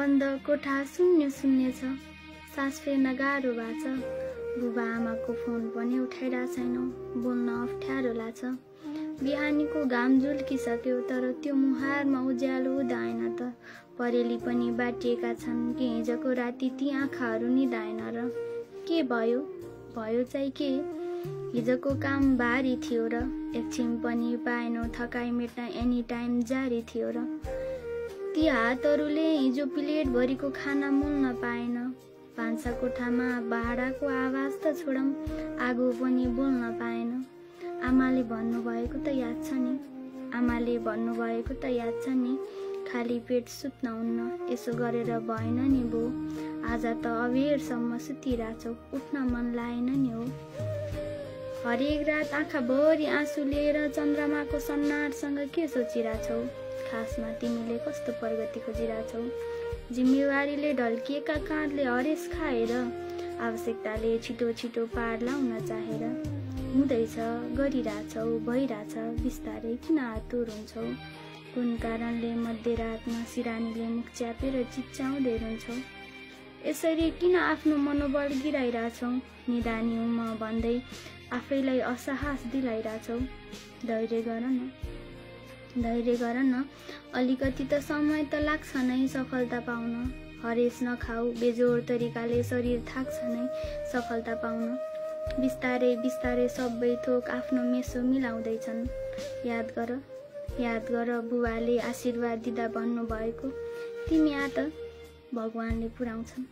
बन्द कोठा शून्य शून्य छ, सास फेर्न गाह्रो भएको छ। बुबा आमाको फोन पनि उठाइरहेको छैनौ, बोल्न अप्ठ्यारो लाग्छ। बिहानीको घाम झुल्किसक्यो, तर त्यो मुहारमा उज्यालो हुँदैन त। परेली पनि बाटिएका छन् कि हिजोको राति ती आँखाहरू निधाएन र। के भयो? भयो चाहिँ के? हिजोको काम भारी थियो र, एकछिन पनि पाएनौ थकाइ मेट्न, एनी टाइम जारी थियो र। ती हातहरूले हिजो प्लेट भरिको खाना मोल्न पाएन। भान्सा कोठामा भाँडाको आवाज त छोडौँ, आगो पनि बोल्न पाएन। आमाले भन्नुभएको त याद छ नि, आमाले भन्नुभएको त याद छ नि, खाली पेट सुत्न हुन्न, यसो गरेर भएन नि बो। आज त अबेरसम्म सुतिरहेछौ, उठ्न मन लागेन नि हो। हरेक रात आँखाभरि आँसु लिएर चन्द्रमाको सन्नाटसँग के सोचिरहेछौ? खासमा तिमीले कस्तो प्रगति खोजिरहेछौ? जिम्मेवारीले ढल्किएका काँधले हरेस खाएर, आवश्यकताले छिटो छिटो पार लाउन चाहेर। हुँदैछ, गरिरहेछौ, भइरहेछ, बिस्तारै किन आतुर हुन्छौ? कुन कारणले मध्यरातमा सिरानीले मुख च्यापेर चिच्याउँदै रुन्छौ? यसरी किन आफ्नो मनोबल गिराइरहेछौ? निदानी हुँ म भन्दै आफैलाई असहास दिलाइरहेछौ? धैर्य गर न, धैर्य गर न। अलिकति त समय त लाग्छ नै सफलता पाउन। हरेस नखाऊ, बेजोड तरिकाले शरीर थाक्छ नै सफलता पाउन। बिस्तारै बिस्तारै सबै थोक आफ्नो मेसो मिलाउँदैछन्। याद गर बुबाले आशीर्वाद दिँदा भन्नुभएको, तिमी आ त भगवानले पुर्याउँछन्।